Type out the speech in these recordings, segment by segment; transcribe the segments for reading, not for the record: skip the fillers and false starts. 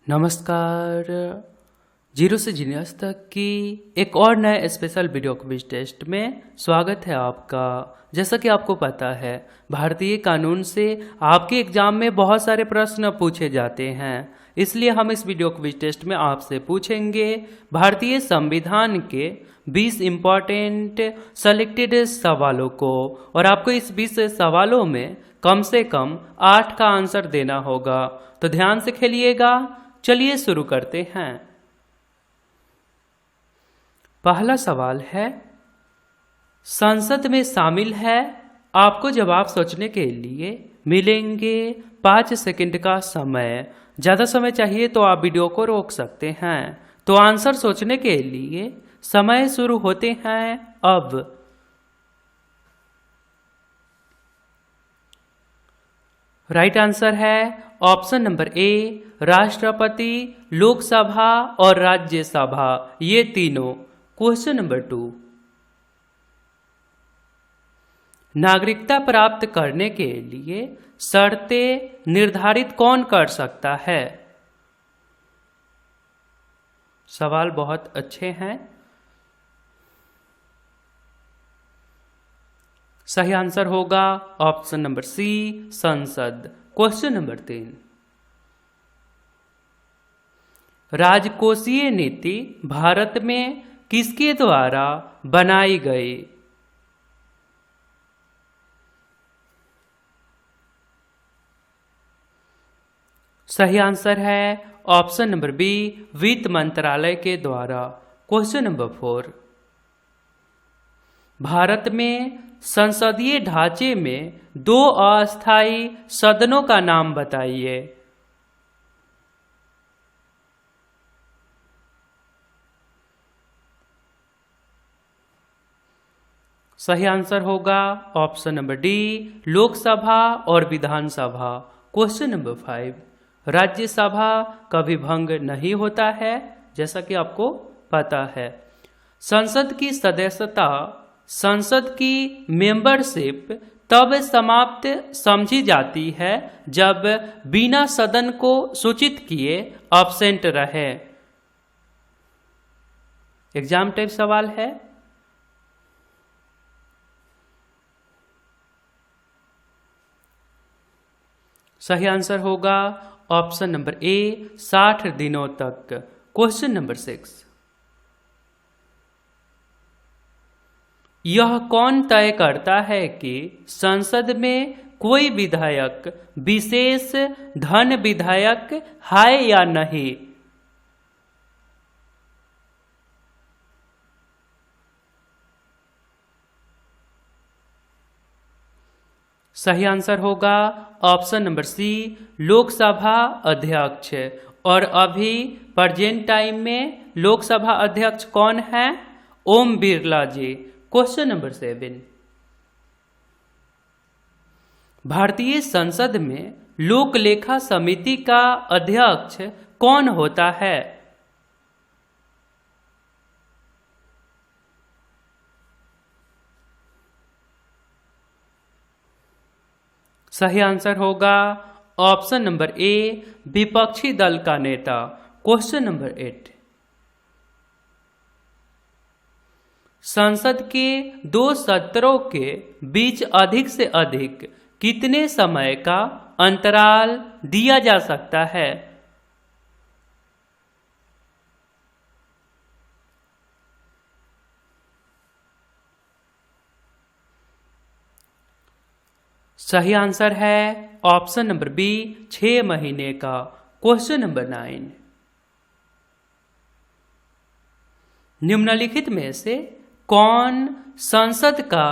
नमस्कार। जीरो से जीनियस तक की एक और नए स्पेशल वीडियो क्विज टेस्ट में स्वागत है आपका। जैसा कि आपको पता है, भारतीय कानून से आपके एग्जाम में बहुत सारे प्रश्न पूछे जाते हैं। इसलिए हम इस वीडियो क्विज टेस्ट में आपसे पूछेंगे भारतीय संविधान के 20 इम्पॉर्टेंट सेलेक्टेड सवालों को, और आपको इस 20 सवालों में कम से कम 8 का आंसर देना होगा। तो ध्यान से खेलिएगा। चलिए शुरू करते हैं। पहला सवाल है, संसद में शामिल है। आपको जवाब सोचने के लिए मिलेंगे 5 सेकंड का समय। ज़्यादा समय चाहिए तो आप वीडियो को रोक सकते हैं। तो आंसर सोचने के लिए समय शुरू होते हैं अब। राइट आंसर है ऑप्शन नंबर ए, राष्ट्रपति, लोकसभा और राज्यसभा, ये तीनों। क्वेश्चन नंबर 2, नागरिकता प्राप्त करने के लिए शर्तें निर्धारित कौन कर सकता है? सवाल बहुत अच्छे हैं। सही आंसर होगा ऑप्शन नंबर सी, संसद। क्वेश्चन नंबर 3, राजकोषीय नीति भारत में किसके द्वारा बनाई गई? सही आंसर है ऑप्शन नंबर बी, वित्त मंत्रालय के द्वारा। क्वेश्चन नंबर 4, भारत में संसदीय ढांचे में 2 अस्थायी सदनों का नाम बताइए। सही आंसर होगा ऑप्शन नंबर डी, लोकसभा और विधानसभा। क्वेश्चन नंबर 5, राज्यसभा कभी भंग नहीं होता है, जैसा कि आपको पता है। संसद की सदस्यता, संसद की मेंबरशिप तब समाप्त समझी जाती है जब बिना सदन को सूचित किए अब्सेंट रहे। एग्जाम टाइप सवाल है। सही आंसर होगा ऑप्शन नंबर ए, 60 दिनों तक। क्वेश्चन नंबर 6, यह कौन तय करता है कि संसद में कोई विधायक विशेष धन विधायक है या नहीं? सही आंसर होगा ऑप्शन नंबर सी, लोकसभा अध्यक्ष। और अभी प्रेजेंट टाइम में लोकसभा अध्यक्ष कौन है? ओम बिरला जी। क्वेश्चन नंबर 7, भारतीय संसद में लोक लेखा समिति का अध्यक्ष कौन होता है? सही आंसर होगा ऑप्शन नंबर ए, विपक्षी दल का नेता। क्वेश्चन नंबर 8, संसद के 2 सत्रों के बीच अधिक से अधिक कितने समय का अंतराल दिया जा सकता है? सही आंसर है ऑप्शन नंबर बी, 6 महीने का। क्वेश्चन नंबर 9, निम्नलिखित में से कौन संसद का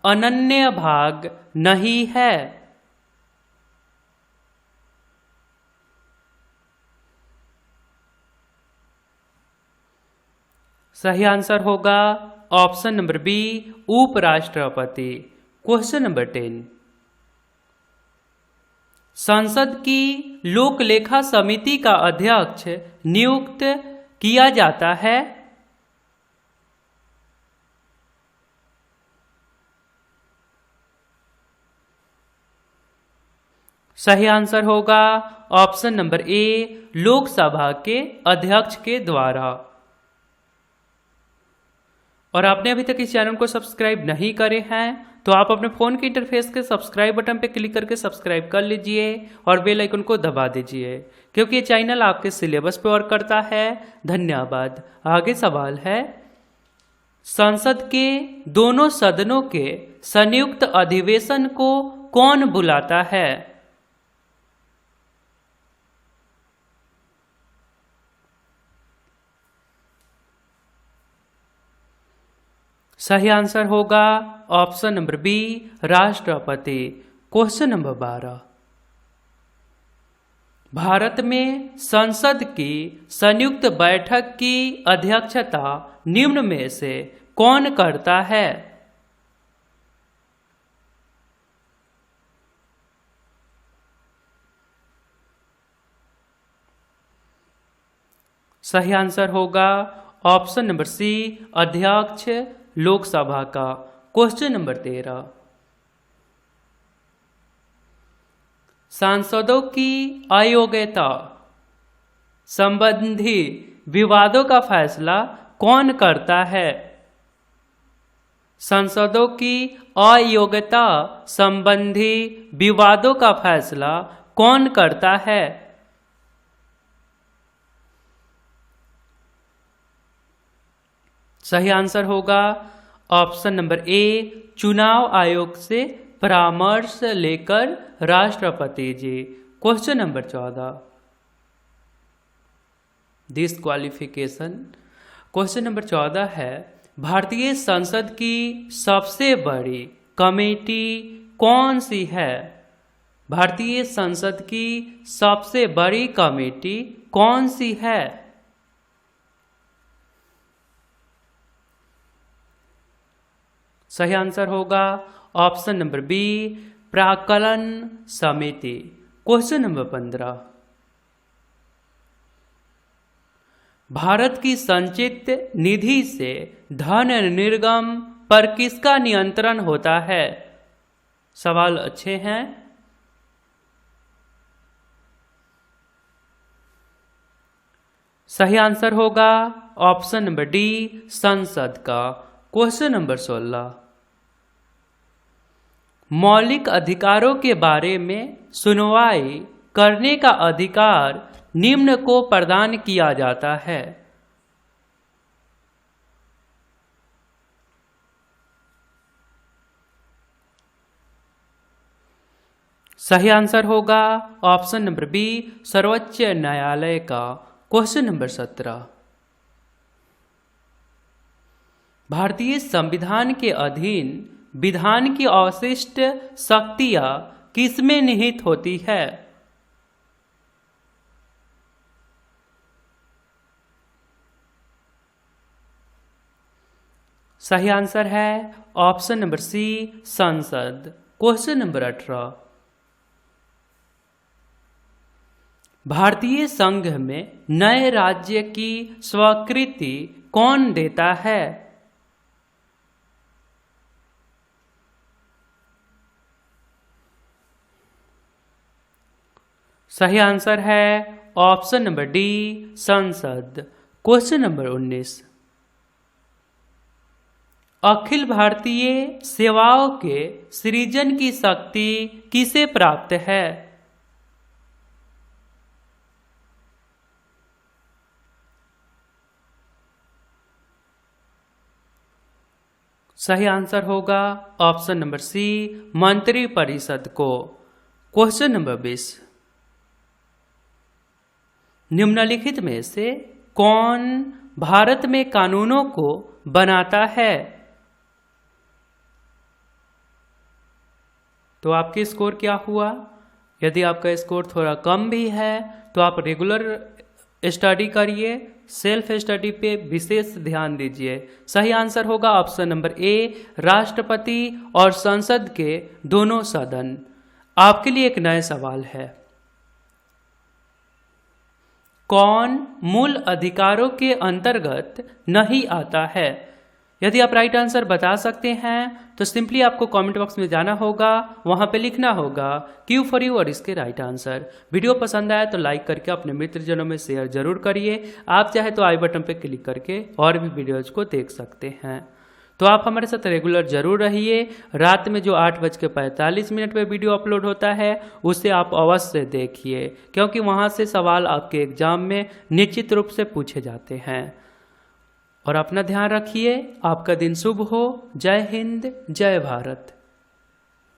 अनन्य भाग नहीं है? सही आंसर होगा ऑप्शन नंबर बी, उपराष्ट्रपति। क्वेश्चन नंबर 10, संसद की लोक लेखा समिति का अध्यक्ष नियुक्त किया जाता है। सही आंसर होगा ऑप्शन नंबर ए, लोकसभा के अध्यक्ष के द्वारा। और आपने अभी तक इस चैनल को सब्सक्राइब नहीं करे हैं तो आप अपने फ़ोन के इंटरफेस के सब्सक्राइब बटन पर क्लिक करके सब्सक्राइब कर लीजिए और बेल आइकन को दबा दीजिए, क्योंकि ये चैनल आपके सिलेबस पे वर्क करता है। धन्यवाद। आगे सवाल है, संसद के दोनों सदनों के संयुक्त अधिवेशन को कौन बुलाता है? सही आंसर होगा ऑप्शन नंबर बी, राष्ट्रपति। क्वेश्चन नंबर 12, भारत में संसद की संयुक्त बैठक की अध्यक्षता निम्न में से कौन करता है? सही आंसर होगा ऑप्शन नंबर सी, अध्यक्ष लोकसभा का। क्वेश्चन नंबर 13, सांसदों की अयोग्यता संबंधी विवादों का फैसला कौन करता है? सांसदों की अयोग्यता संबंधी विवादों का फैसला कौन करता है? सही आंसर होगा ऑप्शन नंबर ए, चुनाव आयोग से परामर्श लेकर राष्ट्रपति जी। Question number 14, disqualification. Question number 14 है, भारतीय संसद की सबसे बड़ी कमेटी कौन सी है? भारतीय संसद की सबसे बड़ी कमेटी कौन सी है? सही आंसर होगा ऑप्शन नंबर बी, प्राक्कलन समिति। क्वेश्चन नंबर 15, भारत की संचित निधि से धन निर्गम पर किसका नियंत्रण होता है? सवाल अच्छे हैं। सही आंसर होगा ऑप्शन नंबर डी, संसद का। क्वेश्चन नंबर 16, मौलिक अधिकारों के बारे में सुनवाई करने का अधिकार निम्न को प्रदान किया जाता है? सही आंसर होगा ऑप्शन नंबर बी, सर्वोच्च न्यायालय का। क्वेश्चन नंबर 17, भारतीय संविधान के अधीन विधान की अवशिष्ट शक्तियां किसमें निहित होती है? सही आंसर है ऑप्शन नंबर सी, संसद। क्वेश्चन नंबर 18, भारतीय संघ में नए राज्य की स्वीकृति कौन देता है? सही आंसर है ऑप्शन नंबर डी, संसद। क्वेश्चन नंबर 19, अखिल भारतीय सेवाओं के सृजन की शक्ति किसे प्राप्त है? सही आंसर होगा ऑप्शन नंबर सी, मंत्रिपरिषद को। क्वेश्चन नंबर 20, निम्नलिखित में से कौन भारत में कानूनों को बनाता है? तो आपकी स्कोर क्या हुआ? यदि आपका स्कोर थोड़ा कम भी है तो आप रेगुलर स्टडी करिए, सेल्फ स्टडी पे विशेष ध्यान दीजिए। सही आंसर होगा ऑप्शन नंबर ए, राष्ट्रपति और संसद के दोनों सदन। आपके लिए एक नया सवाल है, कौन मूल अधिकारों के अंतर्गत नहीं आता है? यदि आप राइट आंसर बता सकते हैं तो सिंपली आपको कमेंट बॉक्स में जाना होगा, वहां पे लिखना होगा क्यू फॉर यू और इसके राइट आंसर। वीडियो पसंद आया तो लाइक करके अपने मित्रजनों में शेयर जरूर करिए। आप चाहे तो आई बटन पे क्लिक करके और भी वीडियोज को देख सकते हैं। तो आप हमारे साथ रेगुलर जरूर रहिए। रात में जो 8:45 पे वीडियो अपलोड होता है उसे आप अवश्य देखिए, क्योंकि वहां से सवाल आपके एग्जाम में निश्चित रूप से पूछे जाते हैं। और अपना ध्यान रखिए। आपका दिन शुभ हो। जय हिंद, जय भारत।